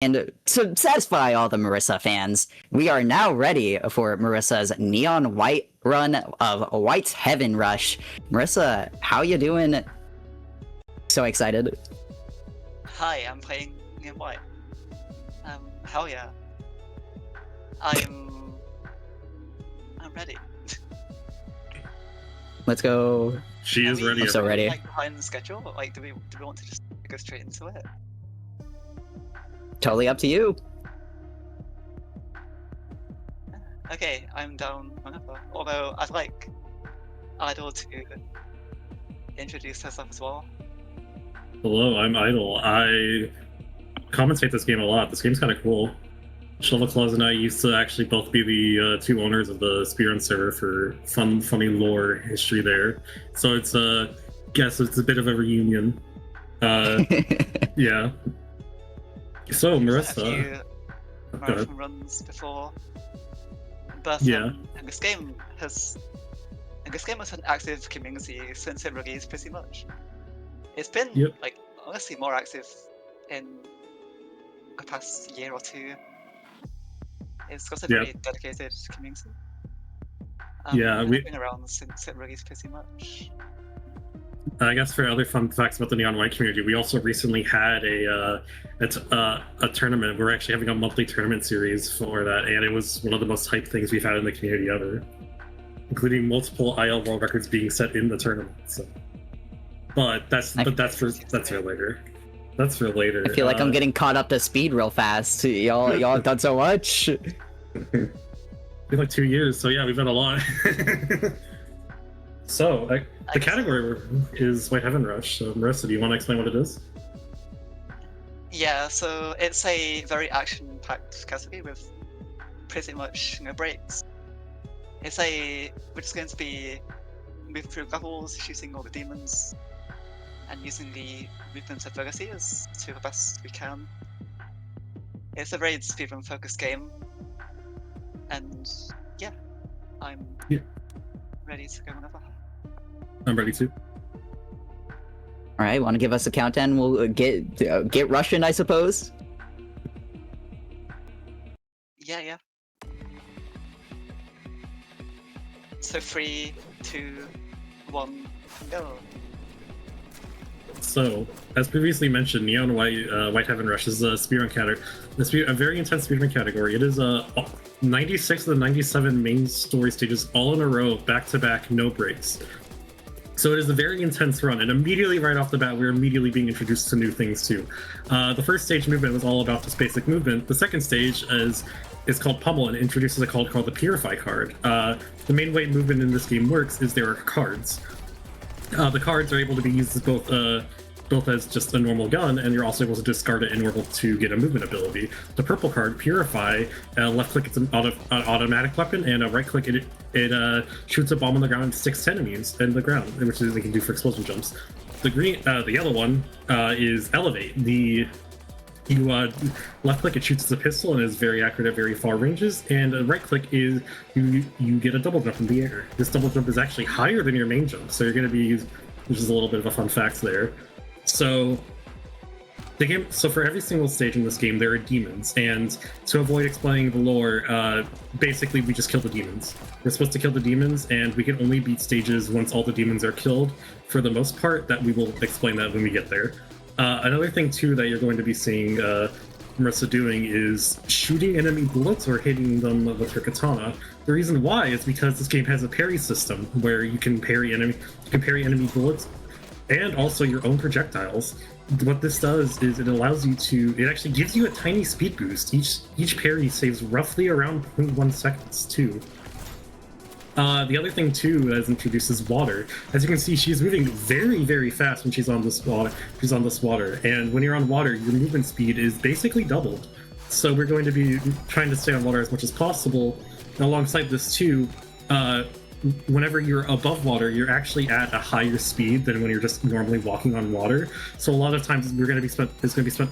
And to satisfy all the Marissa fans, we are now ready for Marissa's Neon White run of White's Heaven Rush. Marissa, how you doing? So excited. Hi, I'm playing Neon White. Hell yeah. I'm ready. Let's go. She is ready. I'm so ready. Like behind the schedule? Like, do we want to just go straight into it? Totally up to you. Okay, I'm down whenever. Although I'd like Idol to introduce herself as well. Hello, I'm Idol. I commentate this game a lot. This game's kind of cool. Shovel Claus and I used to actually both be the two owners of the speedrun server for funny lore history there. So it's guess it's a bit of a reunion. Yeah. So Marissa, a few marathon runs before, but yeah. and this game has an active community since it released pretty much. It's been like honestly more active in the past year or two. It's got a very dedicated community. We've been around since it released pretty much. I guess for other fun facts about the Neon White community, we also recently had a tournament. We're actually having a monthly tournament series for that, and it was one of the most hyped things we've had in the community ever, including multiple IL world records being set in the tournament. So, but that's for later. That's for later. I feel like I'm getting caught up to speed real fast. Y'all have done so much. It's been like 2 years, so yeah, we've done a lot. So, the category is White Heaven Rush. So, Marissa, do you want to explain what it is? Yeah, so it's a very action-packed category with pretty much no breaks. We're just going to be moving through levels, shooting all the demons, and using the movement abilities to the best we can. It's a very speedrun-focused game, and yeah, I'm ready to go whenever. I'm ready to. All right, want to give us a countdown? We'll get Russian, I suppose. Yeah. So 3, 2, 1, go. So, as previously mentioned, Neon White Heaven Rush is a speedrun category. A very intense speedrun category. It is 96 of the 97 main story stages all in a row, back to back, no breaks. So it is a very intense run, and immediately right off the bat, we're immediately being introduced to new things too. The first stage movement was all about just basic movement. The second stage is called Pummel and introduces a card called the Purify card. The main way movement in this game works is there are cards. The cards are able to be used as both as just a normal gun, and you're also able to discard it in order to get a movement ability. The purple card, Purify, left click it's an automatic weapon, and a right click it shoots a bomb on the ground and sticks to enemies in the ground, which is they can do for explosion jumps. The yellow one is Elevate. You left click it shoots as a pistol and is very accurate at very far ranges, and right click is you get a double jump in the air. This double jump is actually higher than your main jump, so you're going to be which is a little bit of a fun fact there. So for every single stage in this game, there are demons, and to avoid explaining the lore, basically we just kill the demons. We're supposed to kill the demons, and we can only beat stages once all the demons are killed. For the most part, that we will explain that when we get there. Another thing too that you're going to be seeing Marissa doing is shooting enemy bullets or hitting them with her katana. The reason why is because this game has a parry system where you can parry enemy bullets and also your own projectiles. What this does is it actually gives you a tiny speed boost. Each parry saves roughly around 0.1 seconds too. The other thing too that is introduced is water. As you can see, she's moving very, very fast when she's on this water. And when you're on water, your movement speed is basically doubled. So we're going to be trying to stay on water as much as possible. And alongside this too, whenever you're above water, you're actually at a higher speed than when you're just normally walking on water. So a lot of times it's going to be spent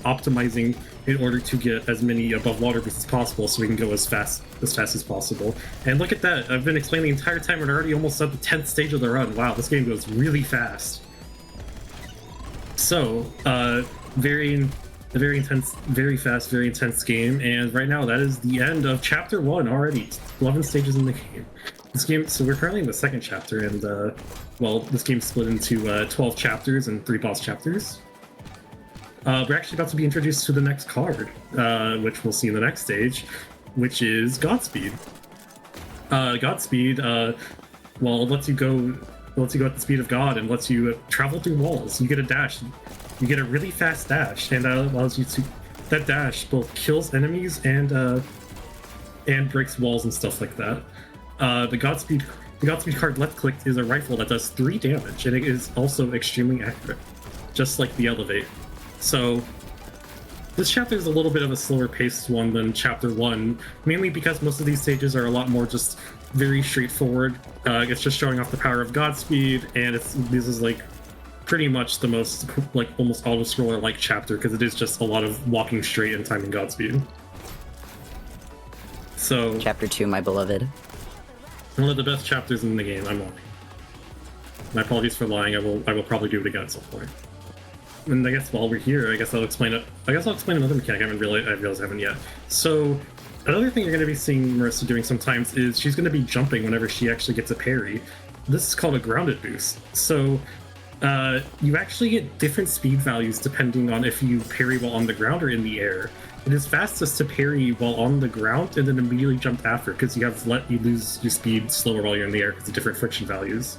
optimizing in order to get as many above water boosts as possible, so we can go as fast as possible. And look at that! I've been explaining the entire time, and already almost at the 10th stage of the run. Wow, this game goes really fast. So, very a very intense, very fast, very intense game. And right now, that is the end of Chapter 1 already. 11 stages in the game. This game, so we're currently in the second chapter, and well, this game's split into 12 chapters and 3 boss chapters. We're actually about to be introduced to the next card, which we'll see in the next stage, which is Godspeed. Godspeed, well, lets you go at the speed of God and lets you travel through walls. You get a dash. You get a really fast dash, and allows you to. That dash both kills enemies and breaks walls and stuff like that. The Godspeed card left click is a rifle that does 3 damage, and it is also extremely accurate, just like the Elevate. So this chapter is a little bit of a slower paced one than Chapter 1, mainly because most of these stages are a lot more just very straightforward. It's just showing off the power of Godspeed, and this is like pretty much the most like almost auto-scroller like chapter, because it is just a lot of walking straight and timing Godspeed. So Chapter 2, my beloved. one of the best chapters in the game. I'm lying. My apologies for lying. I will probably do it again at some point. And I guess while we're here, I guess I'll explain another mechanic I realized I haven't yet. So another thing you're going to be seeing Marissa doing sometimes is she's going to be jumping whenever she actually gets a parry. This is called a grounded boost. So you actually get different speed values depending on if you parry while on the ground or in the air. It is fastest to parry while on the ground and then immediately jump after, because you lose your speed slower while you're in the air because of different friction values.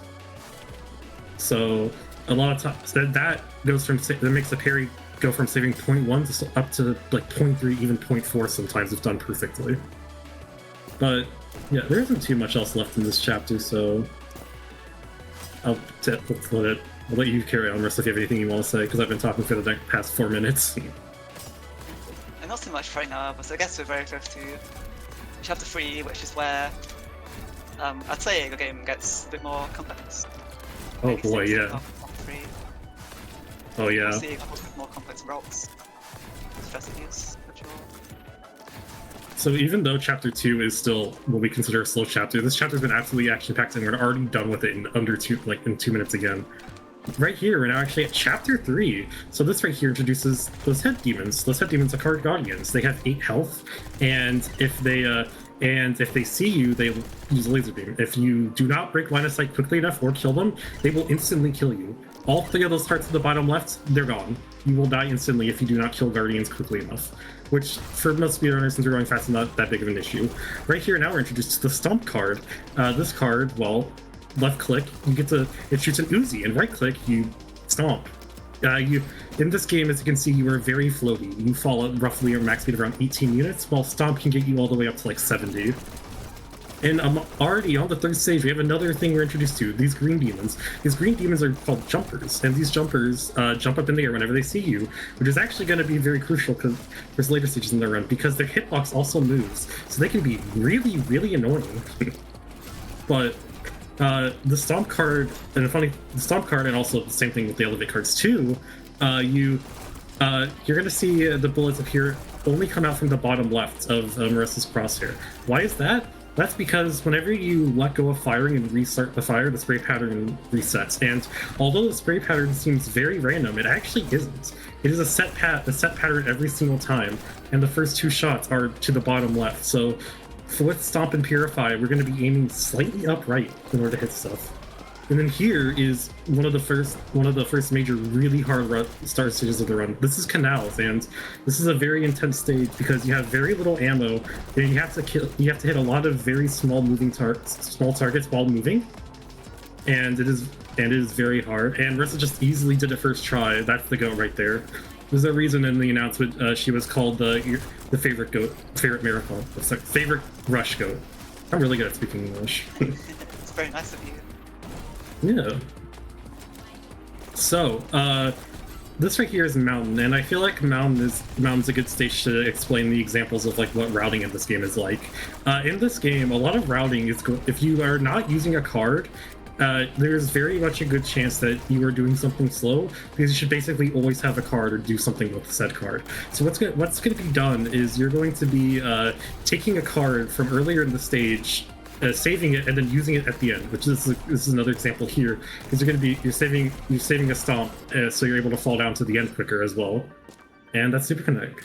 So a lot of times that makes the parry go from saving 0.1 to up to like 0.3, even 0.4 sometimes if done perfectly. But yeah, there isn't too much else left in this chapter, so I'll let you carry on, Marissa, if you have anything you want to say, because I've been talking for the past 4 minutes. And not too much right now, but I guess we're very close to Chapter 3, which is where I'd say the game gets a bit more complex. Oh boy, yeah. Oh yeah. See a couple of more complex routes, strategies, etc. So even though Chapter 2 is still what we consider a slow chapter, this chapter's been absolutely action-packed, and we're already done with it in under 2 minutes again. Right here, we're now actually at Chapter 3. So this right here introduces those head demons. Those head demons are card guardians. They have 8 health, and if they see you, they use a laser beam. If you do not break line of sight quickly enough or kill them, they will instantly kill you. All 3 of those hearts at the bottom left, they're gone. You will die instantly if you do not kill guardians quickly enough, which for most speedrunners, since we're going fast, is not that big of an issue. Right here, now we're introduced to the Stomp card. This card, well, left click, it shoots an Uzi, and right click, you stomp. In this game, as you can see, you are very floaty. You fall at roughly a max speed of around 18 units, while Stomp can get you all the way up to like 70. And already on the 3rd stage, we have another thing we're introduced to, these green demons. These green demons are called jumpers, and these jumpers jump up in the air whenever they see you, which is actually going to be very crucial because there's later stages in their run, because their hitbox also moves, so they can be really, really annoying. But the Stomp card, the Stomp card, and also the same thing with the Elevate cards too, you're going to see the bullets appear only come out from the bottom left of Marissa's crosshair. Why is that? That's because whenever you let go of firing and restart the fire, the spray pattern resets. And although the spray pattern seems very random, it actually isn't. It is a set pattern every single time, and the first 2 shots are to the bottom left. So with Stomp and Purify, we're going to be aiming slightly upright in order to hit stuff. And then here is one of the first major really hard start stages of the run. This is Canals, and this is a very intense stage because you have very little ammo, and you have to hit a lot of very small targets while moving. And it is very hard. And Marissa just easily did it first try. That's the goat right there. There's a reason in the announcement she was called the favorite goat, favorite marathon, sorry, favorite rush goat. I'm really good at speaking English. It's very nice of you. Yeah. So, this right here is Mountain, and I feel like Mountain's a good stage to explain the examples of like what routing in this game is like. In this game, a lot of routing is if you are not using a card, there's very much a good chance that you are doing something slow, because you should basically always have a card or do something with said card. So what's going to be done is you're going to be taking a card from earlier in the stage, saving it, and then using it at the end, which this is another example here, because you're saving a Stomp, so you're able to fall down to the end quicker as well. And that's Super Kinetic.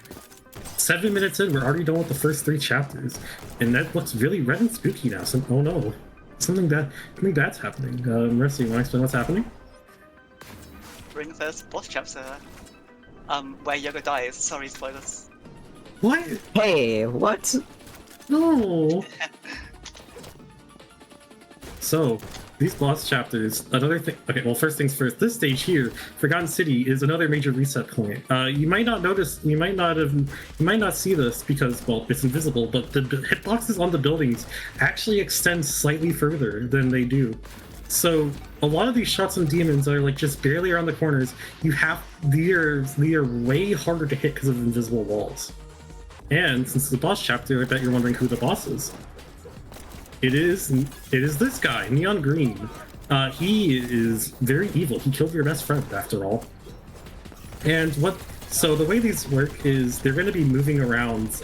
7 minutes in, we're already done with the first 3 chapters, and that looks really red and spooky now. So, oh no, something bad's happening. Marissa, you want to explain what's happening? We're in the first boss chapter, where Yoga dies. Sorry, spoilers. What? Hey, what? No. So, these boss chapters, another thing. Okay, well, first things first. This stage here, Forgotten City, is another major reset point. You might not notice, you might not see this because, well, it's invisible. But the hitboxes on the buildings actually extend slightly further than they do. So a lot of these shots on demons are like just barely around the corners. They are way harder to hit because of invisible walls. And since it's the boss chapter, I bet you're wondering who the boss is. It is this guy, Neon Green. He is very evil. He killed your best friend, after all. So the way these work is they're going to be moving around.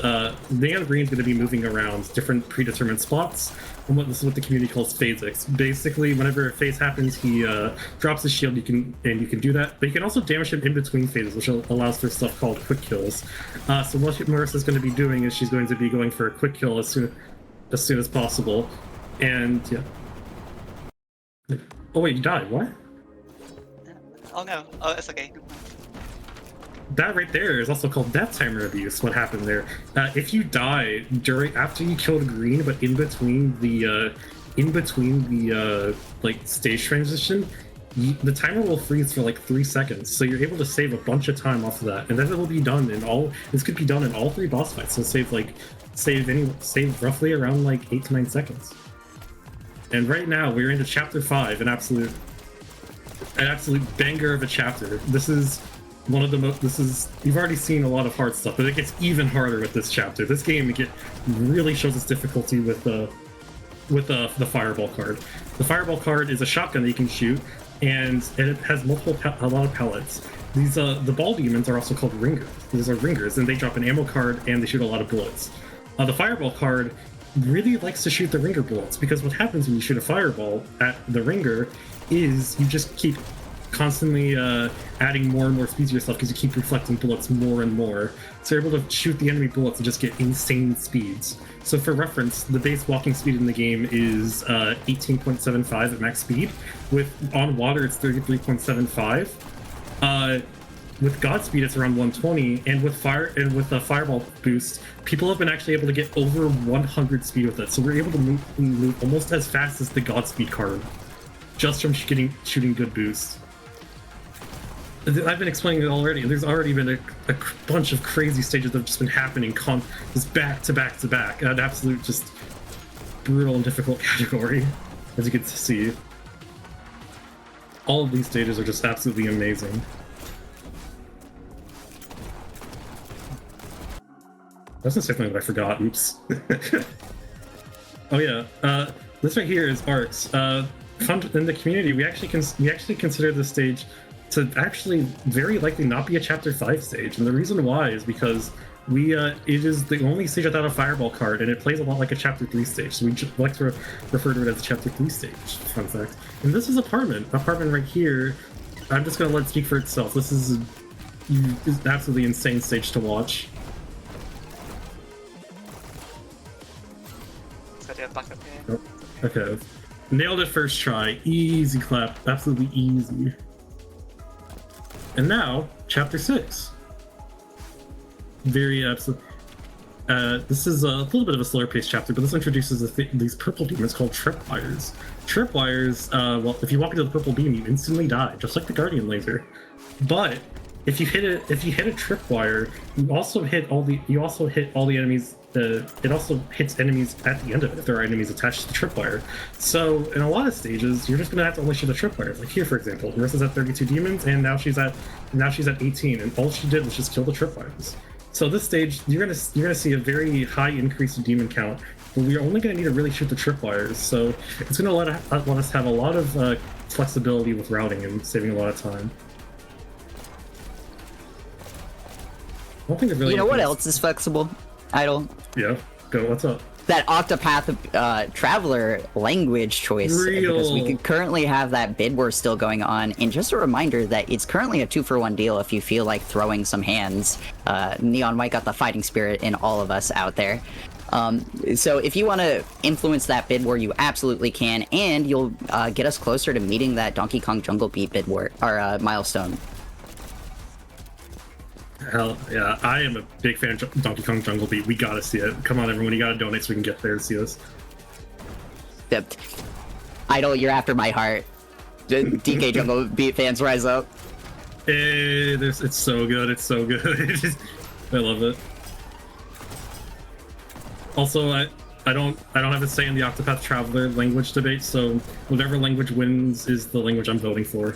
Neon Green's going to be moving around different predetermined spots. And this is what the community calls phases. Basically, whenever a phase happens, he drops his shield. You can do that, but you can also damage him in between phases, which allows for stuff called quick kills. So what Marissa's going to be doing is she's going to be going for a quick kill as soon as possible. And yeah. Oh wait, you died. What? Oh no. Oh, it's okay. That right there is also called death timer abuse. What happened there? If you die after you killed Green, but in between the like stage transition, the timer will freeze for like 3 seconds. So you're able to save a bunch of time off of that, and then it will be done in all. This could be done in all 3 boss fights. So save roughly around like 8 to 9 seconds. And right now we're into chapter 5, an absolute banger of a chapter. This is one of the you've already seen a lot of hard stuff, but it gets even harder with this chapter. This game really shows its difficulty with the fireball card. The fireball card is a shotgun that you can shoot, and it has a lot of pellets. These the ball demons are also called ringers. These are ringers, and they drop an ammo card and they shoot a lot of bullets. The fireball card really likes to shoot the ringer bullets, because what happens when you shoot a fireball at the ringer is you just keep constantly adding more and more speed to yourself because you keep reflecting bullets more and more. So you're able to shoot the enemy bullets and just get insane speeds. So for reference, the base walking speed in the game is 18.75 at max speed. On water, it's 33.75. With Godspeed, it's around 120, and with the fireball boost, people have been actually able to get over 100 speed with it. So we're able to move almost as fast as the Godspeed card, just from shooting good boosts. I've been explaining it already. There's already been a bunch of crazy stages that have just been happening, just back to back to back. An absolute just brutal and difficult category, as you can see. All of these stages are just absolutely amazing. I was gonna say something that I forgot. Oops. Oh yeah, this right here is arcs. In the community, we actually consider this stage to actually very likely not be a chapter 5 stage, and the reason why is because it is the only stage without a fireball card, and it plays a lot like a chapter 3 stage. So we just like to refer to it as a chapter 3 stage. Fun fact. And this is apartment right here. I'm just gonna let it speak for itself. This is an absolutely insane stage to watch. Back up here. Oh, okay. Nailed it first try. Easy clap. Absolutely easy. And now, chapter 6. Very absolute. This is a little bit of a slower paced chapter, but this introduces these purple demons called tripwires. Tripwires, well, if you walk into the purple beam, you instantly die, just like the Guardian laser. But if you hit a tripwire, you also hit all the enemies. It also hits enemies at the end of it if there are enemies attached to the tripwire. So in a lot of stages, you're just gonna have to only shoot the tripwires. Like here, for example, Marissa's at 32 demons, and now she's at 18, and all she did was just kill the tripwires. So this stage, you're gonna see a very high increase in demon count, but we're only gonna need to really shoot the tripwires. So it's gonna let us have a lot of flexibility with routing and saving a lot of time. I don't think it really. You know what else is flexible? Idle. Yeah, go. What's up? that Octopath Traveler language choice, because we could currently have that bid war still going on. And just a reminder that it's currently a 2-for-1 deal if you feel like throwing some hands. Neon White got the fighting spirit in all of us out there. So if you want to influence that bid war, you absolutely can, and you'll get us closer to meeting that Donkey Kong Jungle Beat bid war, or milestone. Hell yeah, I am a big fan of Donkey Kong Jungle Beat. We gotta see it. Come on, everyone, you gotta donate so we can get there and see this. Yep. Idol, you're after my heart. DK Jungle Beat fans, rise up. It's so good. It's so good. I love it. Also, I don't have a say in the Octopath Traveler language debate, so whatever language wins is the language I'm voting for.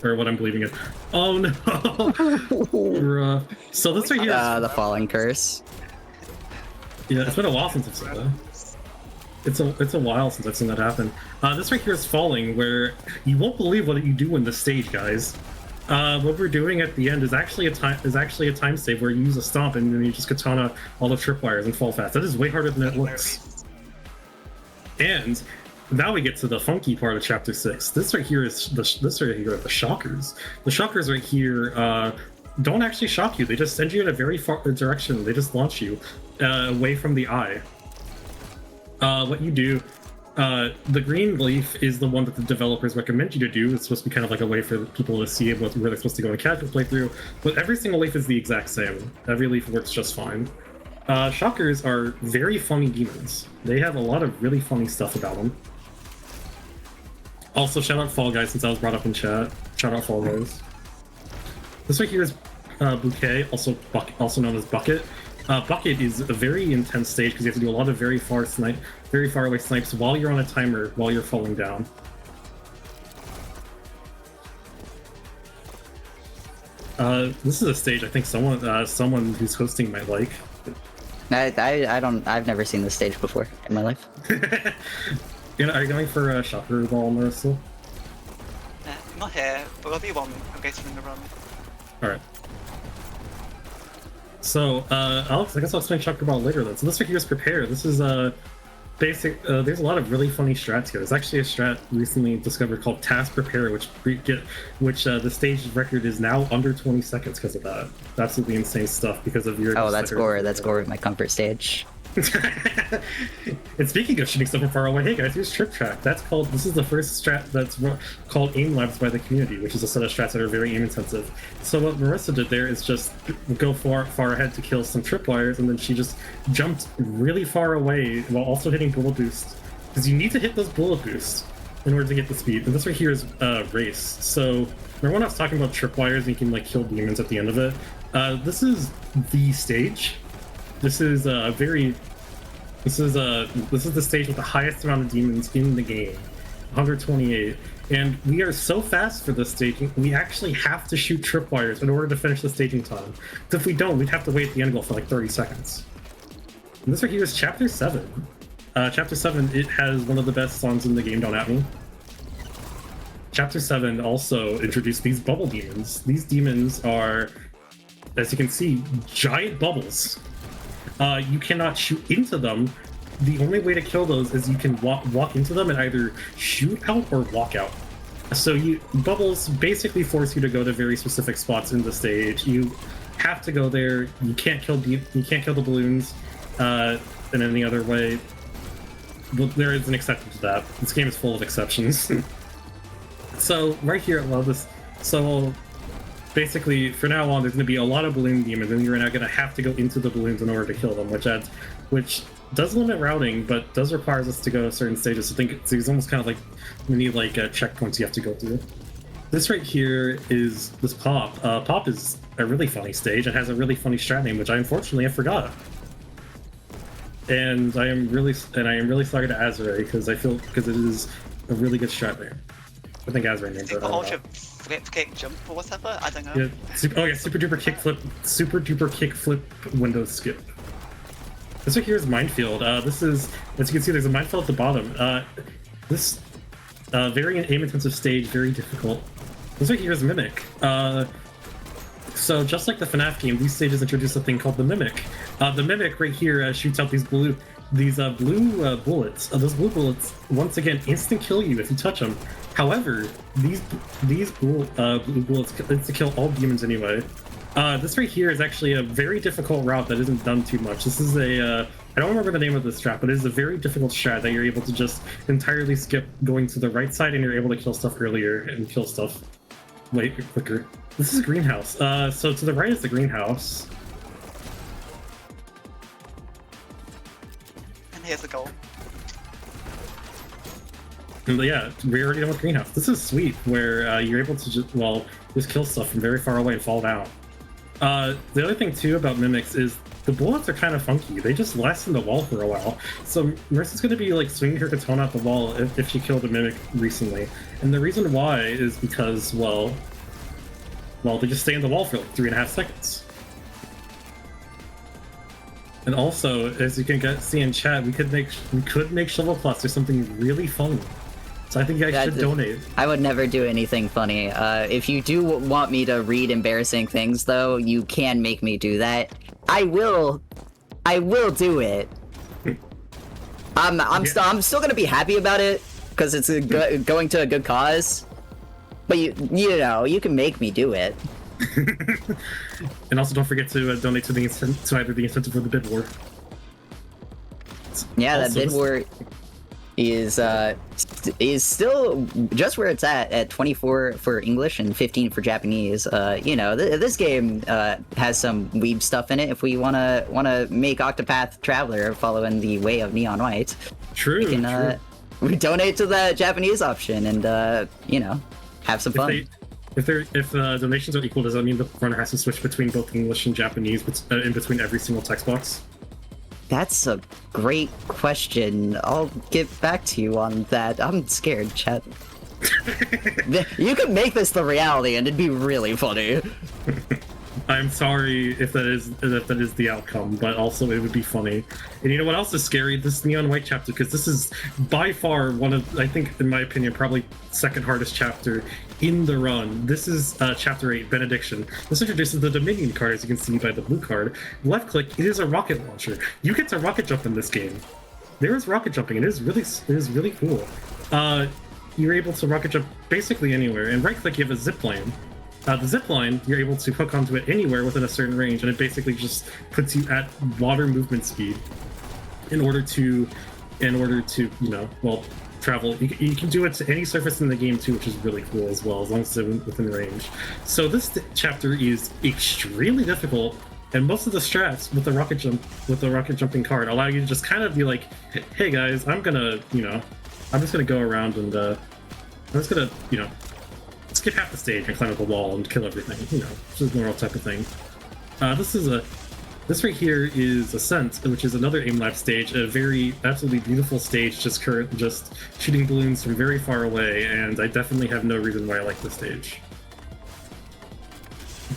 Or what I'm believing in. Oh no! So this right here. The Falling Curse. Yeah, it's been a while since I've seen that. It's a while since I've seen that happen. This right here is Falling, where you won't believe what you do in this stage, guys. What we're doing at the end is actually a time save where you use a stomp and then you just katana all the tripwires and fall fast. That is way harder than it looks. And now we get to the funky part of chapter 6. This right here is the shockers. The shockers right here don't actually shock you. They just send you in a very far direction. They just launch you away from the eye. What you do, the green leaf is the one that the developers recommend you to do. It's supposed to be kind of like a way for people to see where they're supposed to go in casual playthrough. But every single leaf is the exact same. Every leaf works just fine. Shockers are very funny demons. They have a lot of really funny stuff about them. Also, shout out Fall Guys since I was brought up in chat. Shout out Fall Guys. This right here is Bouquet, also known as Bucket. Bucket is a very intense stage because you have to do a lot of very far away snipes while you're on a timer, while you're falling down. This is a stage I think someone who's hosting might like. I've never seen this stage before in my life. Are you going for a shocker ball, Marissa? Not here, but there'll be one I'm getting in the run. Alright. So, Alex, I guess I'll explain shocker ball later then. So this right here is Prepare. This is basic. There's a lot of really funny strats here. There's actually a strat recently discovered called Task Prepare, which the stage record is now under 20 seconds because of that. Absolutely insane stuff because of your. Oh, that's gore. That's gore with my comfort stage. And speaking of shooting stuff from far away, hey guys, here's Trip Track. This is the first strat that's called Aim Labs by the community, which is a set of strats that are very aim intensive. So what Marissa did there is just go far ahead to kill some tripwires, and then she just jumped really far away while also hitting bullet boosts. Because you need to hit those bullet boosts in order to get the speed. And this right here is Race. So remember when I was talking about tripwires and you can like kill demons at the end of it? This is the stage. This is the stage with the highest amount of demons in the game, 128. And we are so fast for this staging, we actually have to shoot tripwires in order to finish the staging time. Because if we don't, we'd have to wait at the end goal for like 30 seconds. And this right here is Chapter 7. Chapter 7, it has one of the best songs in the game, Don't At Me. Chapter 7 also introduced these bubble demons. These demons are, as you can see, giant bubbles. You cannot shoot into them. The only way to kill those is you can walk into them and either shoot out or walk out. So bubbles basically force you to go to very specific spots in the stage. You have to go there. You can't kill the balloons in any other way. But there is an exception to that. This game is full of exceptions. So right here, I love this. So basically, for now on, there's going to be a lot of balloon demons, and you're now going to have to go into the balloons in order to kill them, which does limit routing, but does require us to go to certain stages. So it's almost kind of like many checkpoints you have to go through. This right here is this Pop. Pop is a really funny stage and has a really funny strat name, which I unfortunately forgot. And I am really sorry to Azure because it is a really good strat name. I think Azure named it. Flip kick jump or whatever? I don't know. Yeah, super duper kick flip window skip. This right here is Minefield. This is, as you can see, there's a minefield at the bottom. This very aim intensive stage, very difficult. This right here is Mimic. So just like the FNAF game, these stages introduce a thing called the Mimic. The Mimic right here shoots out these these blue bullets, those blue bullets, once again, instant kill you if you touch them. However, these blue bullets to kill all demons anyway. This right here is actually a very difficult route that isn't done too much. This is a I don't remember the name of this strat, but it is a very difficult strat that you're able to just entirely skip going to the right side, and you're able to kill stuff earlier and kill stuff quicker. This is a greenhouse. So to the right is the greenhouse. And here's the goal. And yeah, we're already done with greenhouse. This is sweet, where you're able to just kill stuff from very far away and fall down. The other thing too about mimics is the bullets are kind of funky. They just last in the wall for a while. So Marissa's going to be like swinging her katana at the wall if she killed a mimic recently. And the reason why is because, well, they just stay in the wall for like 3.5 seconds. And also, as you can see in chat, we could make shovel cluster something really funny. So I think you guys should donate. I would never do anything funny. If you do want me to read embarrassing things, though, you can make me do that. I will do it. I'm still gonna be happy about it because it's going to a good cause. But you know, you can make me do it. And also, don't forget to donate to either the incentive or the bid war. Yeah, that bid war is still just where it's at 24 for English and 15 for Japanese. You know, this game has some weeb stuff in it. If we wanna make Octopath Traveler following the way of Neon White, true. We donate to the Japanese option and you know, have some fun. If donations are equal, does that mean the runner has to switch between both English and Japanese in between every single text box? That's a great question. I'll get back to you on that. I'm scared, chat. You could make this the reality and it'd be really funny. I'm sorry if that is the outcome, but also it would be funny. And you know what else is scary? This Neon White chapter, because this is by far one of, I think, in my opinion, probably second hardest chapter in the run. This is chapter 8, Benediction. This introduces the Dominion card, as you can see by the blue card. Left click, it is a rocket launcher. You get to rocket jump in this game. There is rocket jumping, and it is really cool. You're able to rocket jump basically anywhere, and right click, you have a zip line. The zip line, you're able to hook onto it anywhere within a certain range, and it basically just puts you at water movement speed in order to you know, well, travel. You can do it to any surface in the game too, which is really cool as well, as long as it's within range. So this chapter is extremely difficult, and most of the strats with the rocket jumping card allow you to just kind of be like, hey guys, I'm just gonna go around and I'm just gonna, you know, skip half the stage and climb up the wall and kill everything, you know, just a normal type of thing. This right here is Ascent, which is another aim lab stage, a very absolutely beautiful stage, just shooting balloons from very far away, and I definitely have no reason why I like this stage.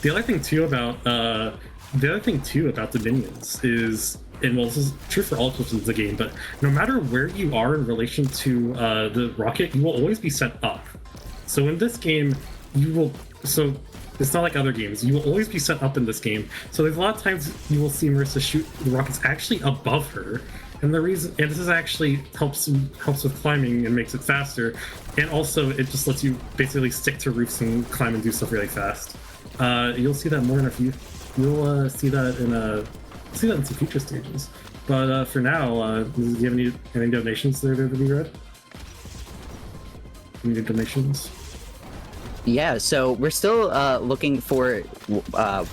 The other thing too about Dominions is, and well, this is true for all portions of the game, but no matter where you are in relation to the rocket, you will always be sent up. So in this game, it's not like other games. You will always be sent up in this game. So there's a lot of times you will see Marissa shoot the rockets actually above her. And this is actually helps with climbing and makes it faster. And also it just lets you basically stick to roofs and climb and do stuff really fast. You'll see that more in a few. You'll see that in some future stages. But for now, do you have any donations there to be read? Any donations? Yeah, so we're still looking for about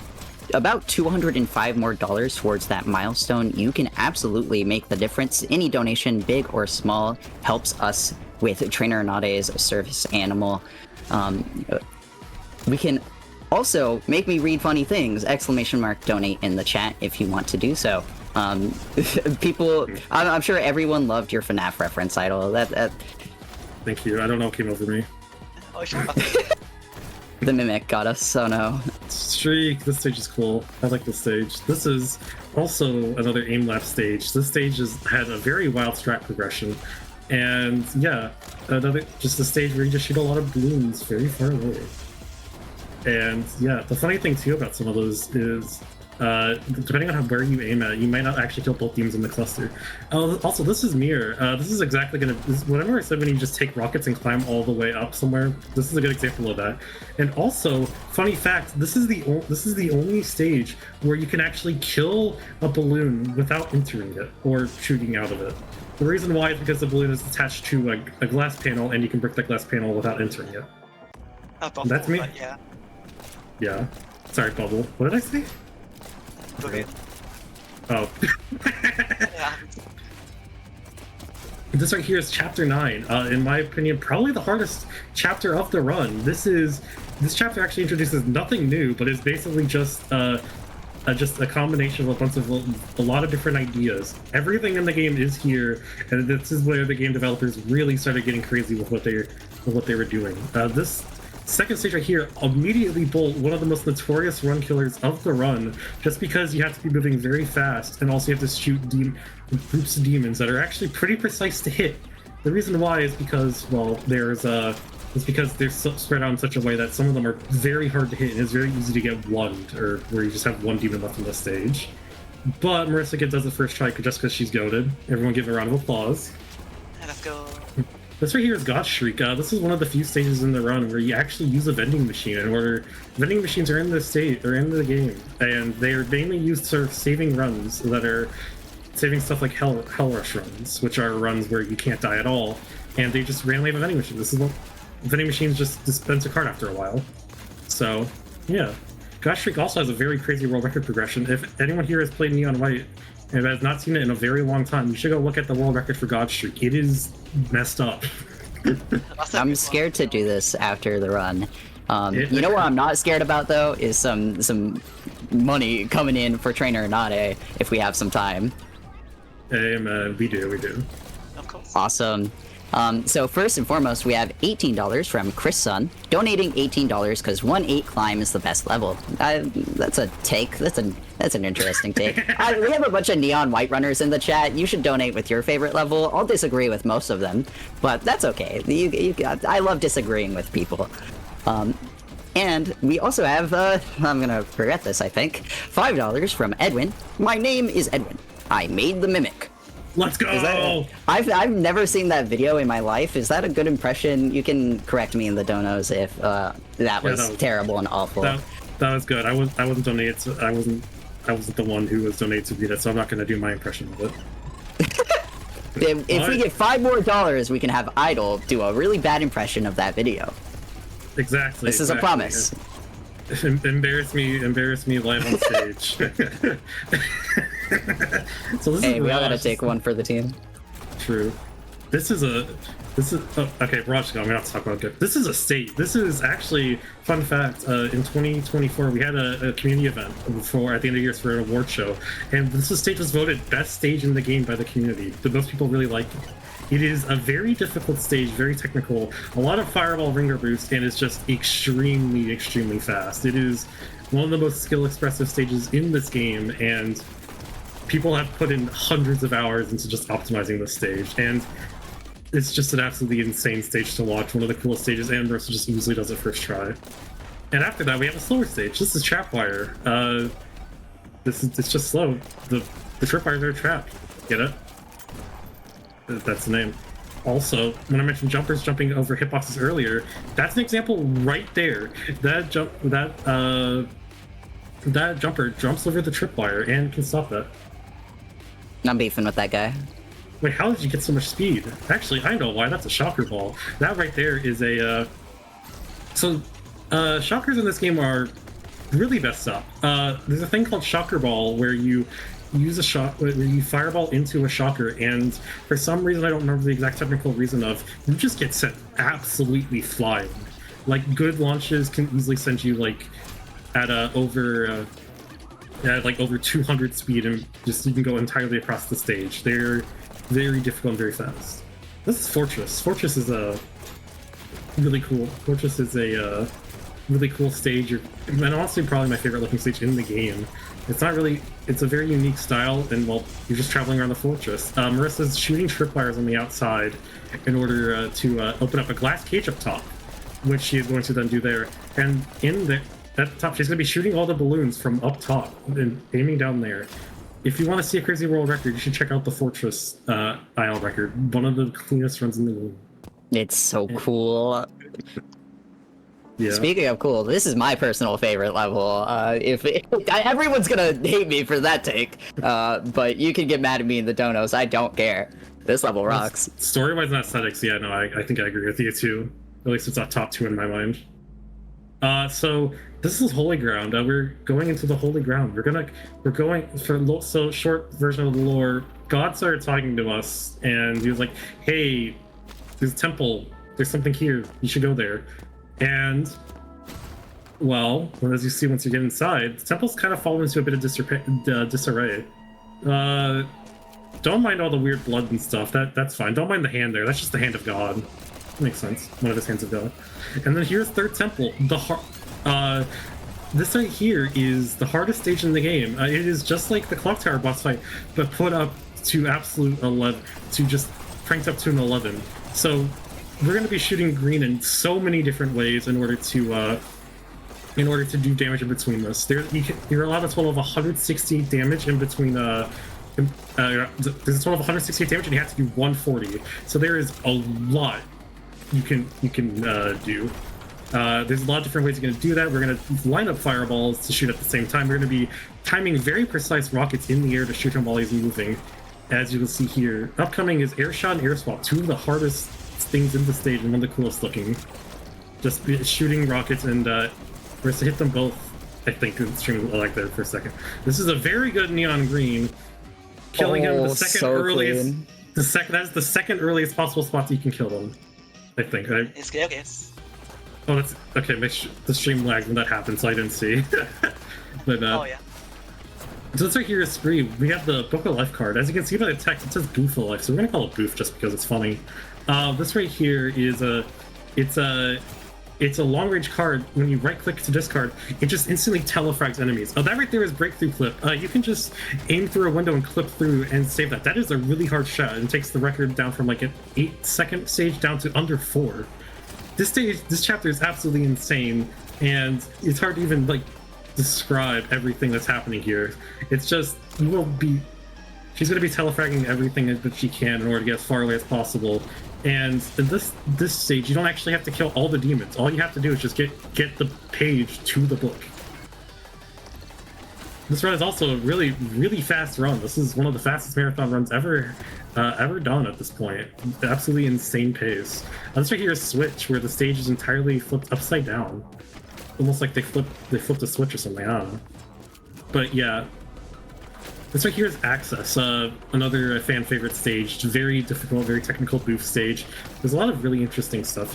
$205 more towards that milestone. You can absolutely make the difference. Any donation, big or small, helps us with Trainer Nade's service animal. We can also make me read funny things! ! Donate in the chat if you want to do so. People, I'm sure everyone loved your FNAF reference, Idol. Thank you. I don't know what came over me. Oh, shut up. The Mimic got us, so no. Streak, this stage is cool. I like this stage. This is also another aim lab stage. This stage has had a very wild strat progression. And yeah, just a stage where you just shoot a lot of balloons very far away. And yeah, the funny thing too about some of those is Depending on where you aim at, you might not actually kill both demons in the cluster. Also, this is Mirror. This is exactly whatever I said when you just take rockets and climb all the way up somewhere. This is a good example of that. And also, funny fact, this is the only stage where you can actually kill a balloon without entering it or shooting out of it. The reason why is because the balloon is attached to a glass panel, and you can break that glass panel without entering it. Bubble, That's me. Yeah. Yeah. Sorry, Bubble. What did I say? Brilliant. Oh. Yeah. This right here is chapter 9. In my opinion, probably the hardest chapter of the run. This chapter actually introduces nothing new, but is basically just a combination of a lot of different ideas. Everything in the game is here, and this is where the game developers really started getting crazy with what they were doing. This second stage right here immediately bolt one of the most notorious run killers of the run, just because you have to be moving very fast, and also you have to shoot groups of demons that are actually pretty precise to hit. The reason why is because, well, it's because they're spread out in such a way that some of them are very hard to hit, and it's very easy to get one, or where you just have one demon left on the stage. But Marissa does it first try just because she's goated. Everyone give a round of applause. Let's go. This right here is God Shriek. This is one of the few stages in the run where you actually use a vending machine. Vending machines are in the game, and they are mainly used for saving runs that are saving stuff like Hell Rush runs, which are runs where you can't die at all, and they just randomly have a vending machine. Vending machines just dispense a card after a while. So, yeah. God Shriek also has a very crazy world record progression. If anyone here has played Neon White and has not seen it in a very long time, you should go look at the world record for God Shriek. It is messed up. I'm scared to do this after the run. You know what I'm not scared about though is some money coming in for Trainer Nade if we have some time. Hey man, we do. Of course. Awesome. So first and foremost, we have $18 from Chris Sun, donating $18 because 1-8 climb is the best level. That's a take. That's an interesting take. We have a bunch of Neon White runners in the chat. You should donate with your favorite level. I'll disagree with most of them, but that's okay. I love disagreeing with people. And we also have, I'm gonna forget this, I think, $5 from Edwin. My name is Edwin. I made the mimic. Let's go! I've never seen that video in my life. Is that a good impression? You can correct me in the donos if that was terrible and awful. That was good. I wasn't donated. I wasn't the one who was donated to read it, so I'm not going to do my impression of it. if we get $5 more, we can have Idol do a really bad impression of that video. Exactly. This is a promise. Embarrass me live on stage. So this hey, is we all gotta take one for the team. True. This is okay, Raj, I'm gonna have to talk about it. This is a state. This is actually, fun fact, in 2024 we had a community event at the end of the year for an award show, and this stage was voted best stage in the game by the community. Most people really liked it. It is a very difficult stage, very technical, a lot of fireball ringer boost, and it's just extremely, extremely fast. It is one of the most skill-expressive stages in this game, and people have put in hundreds of hours into just optimizing this stage, and it's just an absolutely insane stage to watch, one of the coolest stages, and Marissa just easily does it first try. And after that, we have a slower stage. This is Trapwire. It's just slow. The tripwires are trapped. Get it? That's the name. Also, when I mentioned jumpers jumping over hitboxes earlier, that's an example right there. That jumper jumps over the tripwire and can stop that. I'm beefing with that guy. Wait, how did you get so much speed? Actually, I know why. That's a shocker ball. That right there is a... shockers in this game are really messed up. There's a thing called shocker ball where you use a shot where you fireball into a shocker, and for some reason, I don't remember the exact technical reason of, you just get sent absolutely flying. Like, good launches can easily send you at over 200 speed, and just you can go entirely across the stage. They're very difficult and very fast. This is Fortress. Fortress is a really cool. Fortress is a really cool stage. And honestly, probably my favorite looking stage in the game. It's not really. It's a very unique style, and well, you're just traveling around the fortress. Marissa's shooting tripwires on the outside in order to open up a glass cage up top, which she is going to then do there. And in at the top. She's going to be shooting all the balloons from up top and aiming down there. If you want to see a crazy world record, you should check out the Fortress IL record. One of the cleanest runs in the game. It's so cool. Yeah. Speaking of cool, this is my personal favorite level. If everyone's gonna hate me for that take, but you can get mad at me in the donos. I don't care. This level rocks. Story-wise and aesthetics, yeah, no, I think I agree with you too. At least it's a top 2 in my mind. So this is Holy Ground. We're going into the Holy Ground. We're going for so short version of the lore. God started talking to us, and he was like, "Hey, there's a temple. There's something here. You should go there." And well, as you see once you get inside, the temple's kind of fallen into a bit of disarray. Don't mind all the weird blood and stuff. That's fine. Don't mind the hand there. That's just the hand of God. Makes sense. One of his hands of God. And then here's third temple. This right here is the hardest stage in the game. It is just like the Clock Tower boss fight, but put up to absolute 11, to just cranked up to an 11. So we're going to be shooting green in so many different ways in order to do damage in between this. You're allowed a total of 160 damage in between. There's a total of 160 damage, and you have to do 140. So there is a lot you can do. There's a lot of different ways you're going to do that. We're going to line up fireballs to shoot at the same time. We're going to be timing very precise rockets in the air to shoot him while he's moving. As you can see here, upcoming is air shot and air swap, 2 of the hardest things in the stage and one of the coolest looking. Just shooting rockets, and we're to hit them both. I think in stream like there for a second. This is a very good neon green, killing him the second so earliest. clean. That's the second earliest possible spot that you can kill them. I think. It's good, yes. Oh, that's okay. The stream lagged when that happened, so I didn't see. But Oh yeah. so this right here is free. We have the Book of Life card. As you can see by the text, it says Boof of Life, so we're gonna call it Boof just because it's funny. This right here is it's a long range card. When you right click to discard, it just instantly telefrags enemies. Oh, that right there is breakthrough clip. You can just aim through a window and clip through and save that. That is a really hard shot and takes the record down from like an 8-second stage down to under 4. This chapter is absolutely insane, and it's hard to even like describe everything that's happening here. It's just she's going to be telefragging everything that she can in order to get as far away as possible. And in this stage, you don't actually have to kill all the demons. All you have to do is just get the page to the book. This run is also a really, really fast run. This is one of the fastest marathon runs ever done at this point. Absolutely insane pace. This right here is Switch, where the stage is entirely flipped upside down. Almost like they flipped a switch or something, I don't know. But yeah. This right here is Access, another fan favorite stage. It's very difficult, very technical booth stage. There's a lot of really interesting stuff.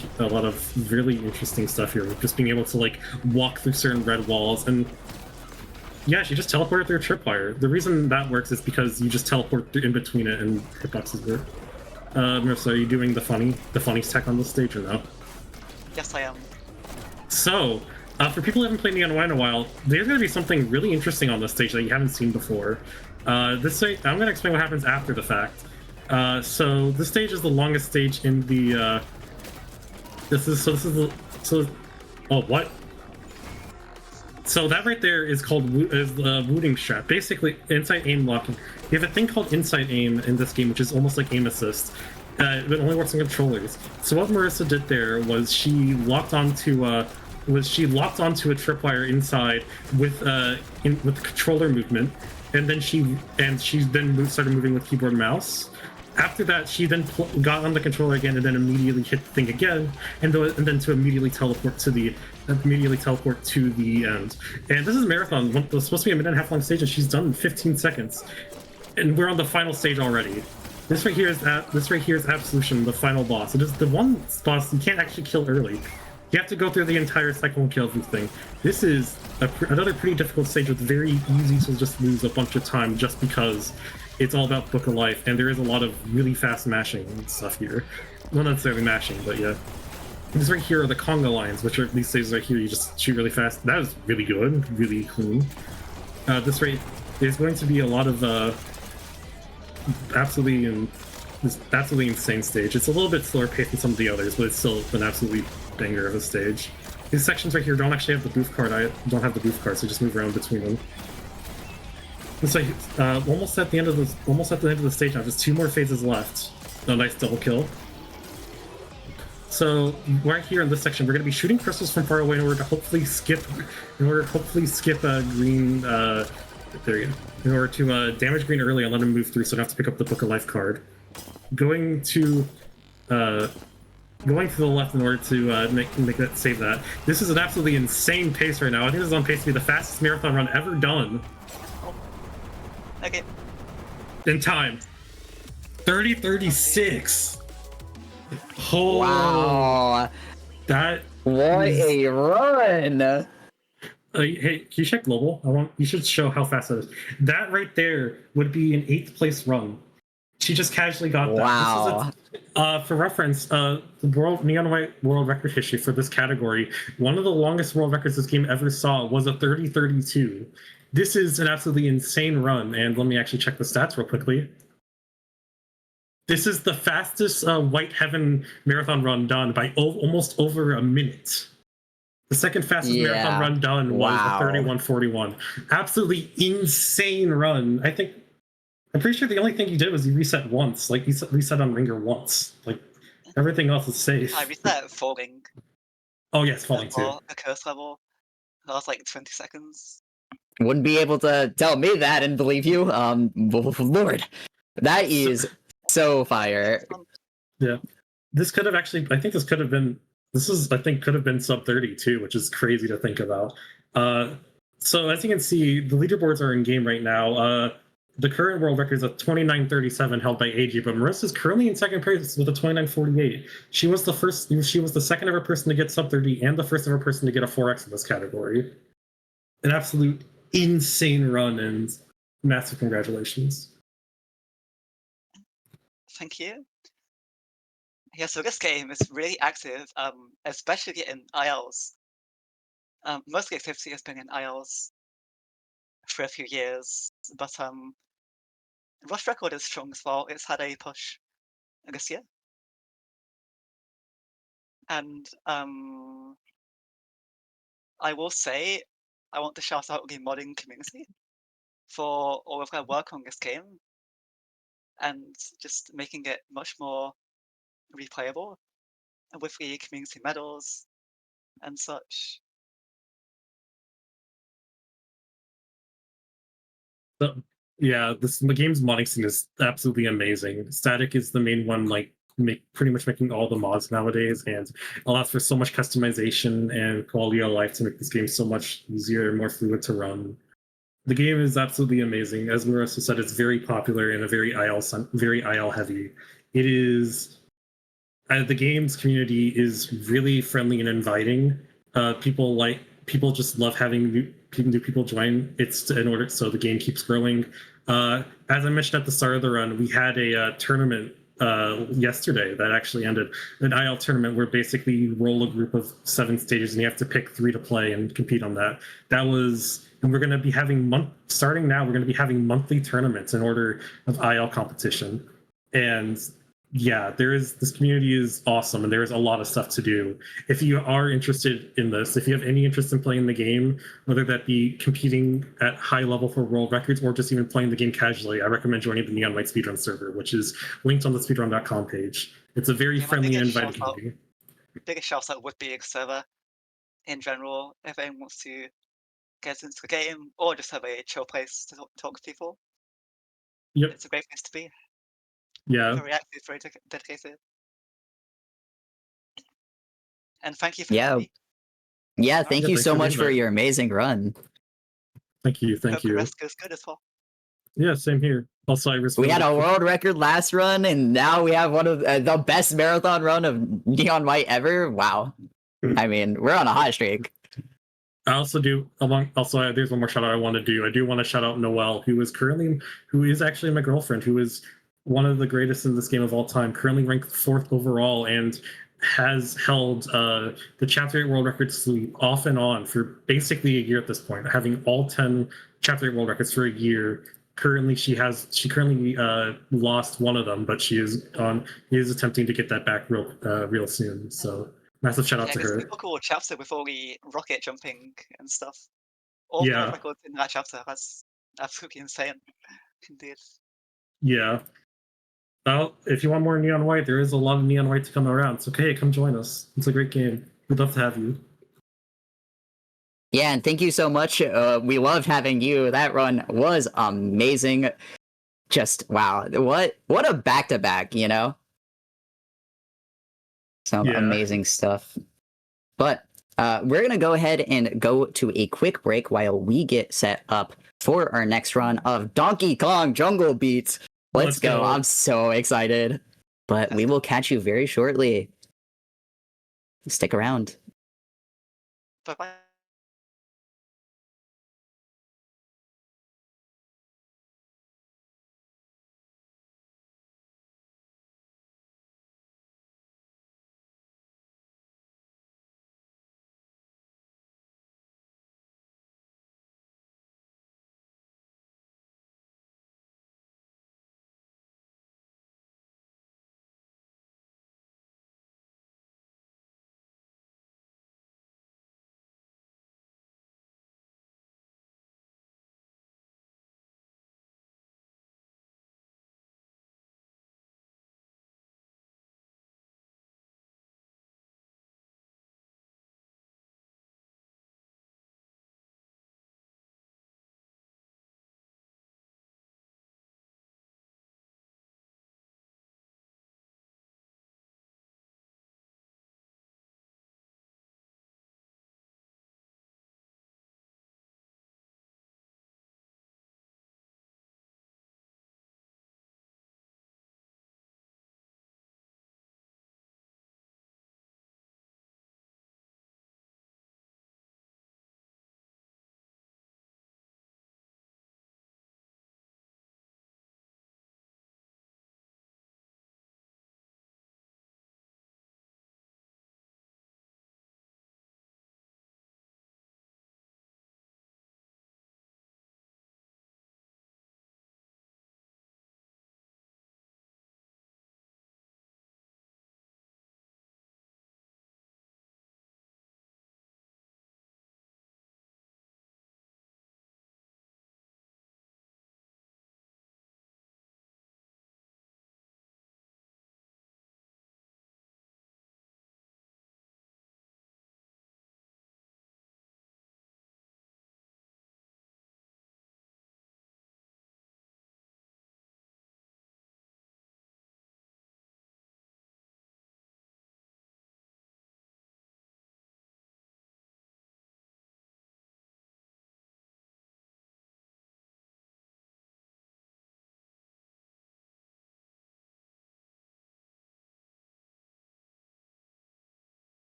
Here. Just being able to like walk through certain red walls, and yeah, she just teleported through a tripwire. The reason that works is because you just teleport in between it and hitboxes work. Marissa, are you doing the funny tech on this stage or no? Yes, I am. So, for people who haven't played Neon White in a while, there's going to be something really interesting on this stage that you haven't seen before. I'm going to explain what happens after the fact. So this stage is the longest stage in the. What? So that right there is called the Wooting Strap. Basically, inside aim locking. You have a thing called inside aim in this game, which is almost like aim assist. It only works on controllers. So what Marissa did there was she locked onto a tripwire inside with the controller movement, and then she started moving with keyboard and mouse. After that, she then got on the controller again, and then immediately hit the thing again, and then to immediately teleport to the end. And this is a marathon. It's supposed to be a minute and a half long stage, and she's done in 15 seconds, and we're on the final stage already. This right here is Absolution, the final boss. It is the one boss you can't actually kill early. You have to go through the entire cycle and kill everything. This is another pretty difficult stage with very easy to just lose a bunch of time just because it's all about Book of Life, and there is a lot of really fast mashing and stuff here. Not necessarily mashing, but yeah. These right here are the conga lines, which are these stages right here. You just shoot really fast. That is really good, really clean. This right is going to be a lot of absolutely insane stage. It's a little bit slower paced than some of the others, but it's still an absolutely banger of a stage. These sections right here don't actually have the booth card. I don't have the booth card, so just move around between them. It's like almost at the end of the stage now. Just 2 more phases left. A nice double kill. So right here in this section, we're going to be shooting crystals from far away in order to hopefully skip green. There you go. In order to damage green early and let him move through, so I don't have to pick up the Book of Life card. Going to the left in order to make that save that. This is an absolutely insane pace right now. I think this is on pace to be the fastest marathon run ever done. Okay. In time. 30:36. Oh, Wow. That What is... a run! Hey, can you check global? You should show how fast that is. That right there would be an 8th place run. She just casually got that. Wow. For reference, the Neon White world record history for this category, one of the longest world records this game ever saw was a 30:32. This is an absolutely insane run, and let me actually check the stats real quickly. This is the fastest White Heaven marathon run done by almost over a minute. The second fastest marathon run done was a 31:41. Absolutely insane run. I'm pretty sure the only thing you did was you reset once. Like, you reset on Ringer once. Like, everything else is safe. I reset falling. Oh, yes, falling too. A curse level. That was like 20 seconds. Wouldn't be able to tell me that and believe you. Lord. That is so fire. Yeah. This could have actually, I think this could have been, could have been sub 30 too, which is crazy to think about. So as you can see, the leaderboards are in game right now. The current world record is a 29:37 held by AG, but Marissa's currently in second place with a 29:48. She was the second ever person to get sub 30 and the first ever person to get a 4x in this category. An absolute insane run, and massive congratulations. Thank you. Yeah, so this game is really active, especially in ILs. Most of the activity has been in ILs for a few years, but Rush Record is strong as well. It's had a push this year. And I will say, I want to shout out the modding community for all of their work on this game and just making it much more replayable with the community medals and such. Yeah, the game's modding scene is absolutely amazing. Static is the main one, like pretty much making all the mods nowadays, and allows for so much customization and quality of life to make this game so much easier and more fluid to run. The game is absolutely amazing. As Marissa said, it's very popular and a very IL heavy. It is. The game's community is really friendly and inviting. People just love having new people join. It's in order so the game keeps growing. As I mentioned at the start of the run, we had a tournament yesterday that actually ended, an IL tournament where basically you roll a group of 7 stages and you have to pick 3 to play and compete on that. And we're going to be having starting now. We're going to be having monthly tournaments in order of IL competition, and yeah, this community is awesome, and there is a lot of stuff to do. If you are interested in this, if you have any interest in playing the game, whether that be competing at high level for world records or just even playing the game casually, I recommend joining the Neon White Speedrun server, which is linked on the speedrun.com page. It's a very friendly and inviting community. Biggest shout out would be a server in general, if anyone wants to get into the game or just have a chill place to talk to people. Yep. It's a great place to be. Yeah. Very active, very dedicated. And thank you for having me. Yeah, thank you so much for your amazing run. Thank you. Hope the rest goes good as well. Yeah, same here. Also, we had a world record last run, and now we have one of the best marathon run of Neon White ever. Wow. I mean, we're on a hot streak. I also there's one more shout out I want to do. I do want to shout out Noelle, who is actually my girlfriend, who is one of the greatest in this game of all time, currently ranked 4th overall, and has held the Chapter 8 world record sweep off and on for basically a year at this point, having all 10 Chapter 8 world records for a year. Currently, she currently lost one of them, but she is attempting to get that back real soon. So Massive shout out Yeah, to it's a her. super cool chapter with all the rocket jumping and stuff. All the Yeah, records in that chapter. That's absolutely insane. Indeed. yeah. Well, if you want more Neon White, there is a lot of Neon White to come around. So, okay, come join us. It's a great game. We'd love to have you. Yeah, and thank you so much. We loved having you. That run was amazing. Just wow, what a back to back, you know? Some Yeah. amazing stuff. But we're gonna go ahead and go to a quick break while we get set up for our next run of Donkey Kong Jungle Beats. Let's go. I'm so excited. But we will catch you very shortly. Stick around. Bye bye.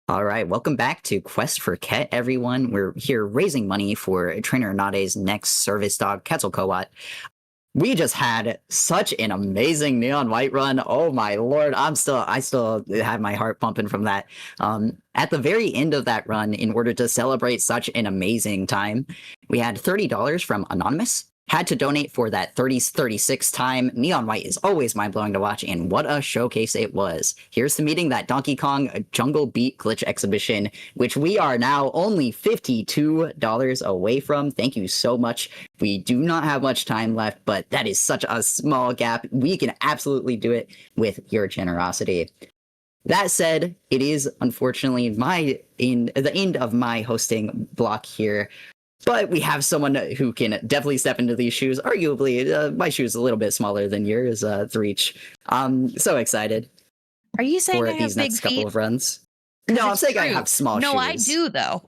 All right, welcome back to Quest for Quet, everyone. We're here raising money for Trainer Nade's next service dog, Quetzalcoatl. We just had such an amazing Neon White run. Oh my lord, I still have my heart pumping from that. At the very end of that run, in order to celebrate such an amazing time, we had $30 from Anonymous. Had to donate for that 36th time. Neon White is always mind-blowing to watch, and what a showcase it was. Here's to meeting that Donkey Kong Jungle Beat glitch exhibition, which we are now only $52 away from. Thank you so much. We do not have much time left, but that is such a small gap. We can absolutely do it with your generosity. That said, it is unfortunately the end of my hosting block here. But we have someone who can definitely step into these shoes. Arguably, my shoes a little bit smaller than yours, Threech. I'm so excited. Are you saying for I have these big next feet? couple of runs. No, I'm saying I have small shoes. No, I do though.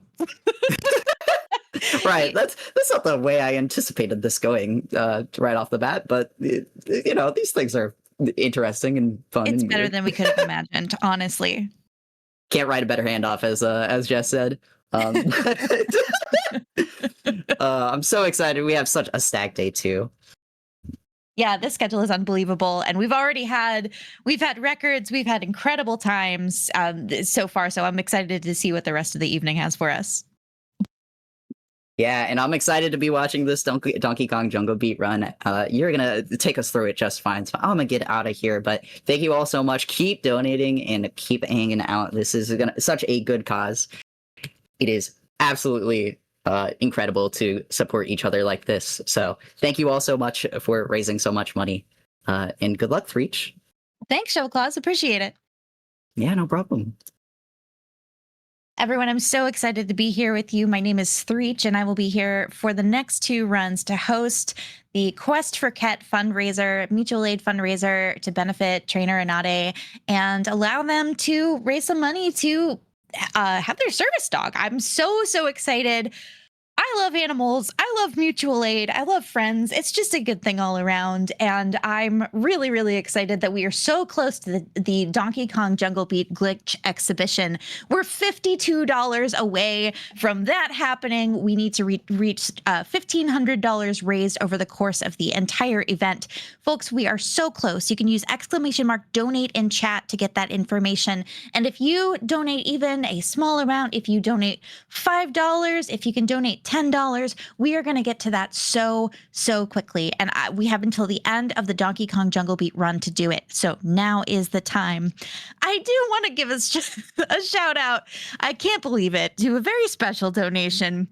Right, that's not the way I anticipated this going right off the bat. But these things are interesting and fun. It's and better weird. than we could have imagined, honestly. Can't write a better handoff, as Jess said. I'm so excited. We have such a stacked day too. Yeah, this schedule is unbelievable, and we've had records, we've had incredible times so far. So I'm excited to see what the rest of the evening has for us. Yeah, and I'm excited to be watching this Donkey Kong Jungle Beat run. You're gonna take us through it just fine, so I'm gonna get out of here. But thank you all so much. Keep donating and keep hanging out. This is such a good cause. It is absolutely incredible to support each other like this. So thank you all so much for raising so much money. And good luck, Threech. Thanks, Shovel Claus. Appreciate it. Yeah, no problem. Everyone, I'm so excited to be here with you. My name is Threech, and I will be here for the next 2 runs to host the Quest for Quet fundraiser, mutual aid fundraiser to benefit Trainer Anade and allow them to raise some money to have their service dog. I'm so excited. I love animals. I love mutual aid. I love friends. It's just a good thing all around. And I'm really excited that we are so close to the Donkey Kong Jungle Beat glitch exhibition. We're $52 away from that happening. We need to reach $1,500 raised over the course of the entire event. Folks, we are so close. You can use !donate in chat to get that information. And if you donate even a small amount, if you donate $5, if you can donate $10, we are going to get to that so quickly. And we have until the end of the Donkey Kong Jungle Beat run to do it. So now is the time. I do want to give us just a shout out. I can't believe it, to a very special donation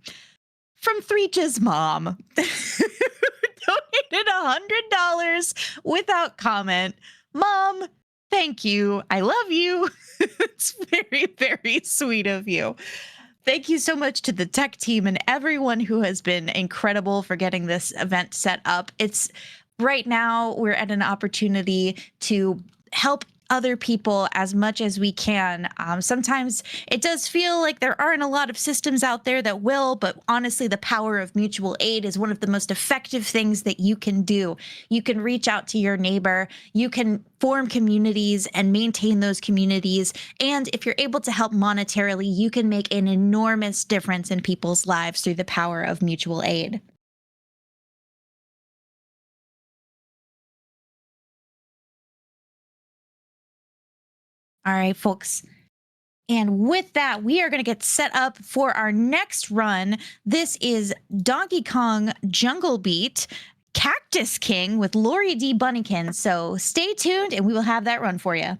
from Threech's mom. Donated $100 without comment. Mom, thank you. I love you. It's very sweet of you. Thank you so much to the tech team and everyone who has been incredible for getting this event set up. It's right now we're at an opportunity to help other people as much as we can. Sometimes it does feel like there aren't a lot of systems out there that will, but honestly, the power of mutual aid is one of the most effective things that you can do. You can reach out to your neighbor, you can form communities and maintain those communities. And if you're able to help monetarily, you can make an enormous difference in people's lives through the power of mutual aid. All right, folks. And with that, we are going to get set up for our next run. This is Donkey Kong Jungle Beat Cactus King with Lori D. Bunnykin. So stay tuned and we will have that run for you.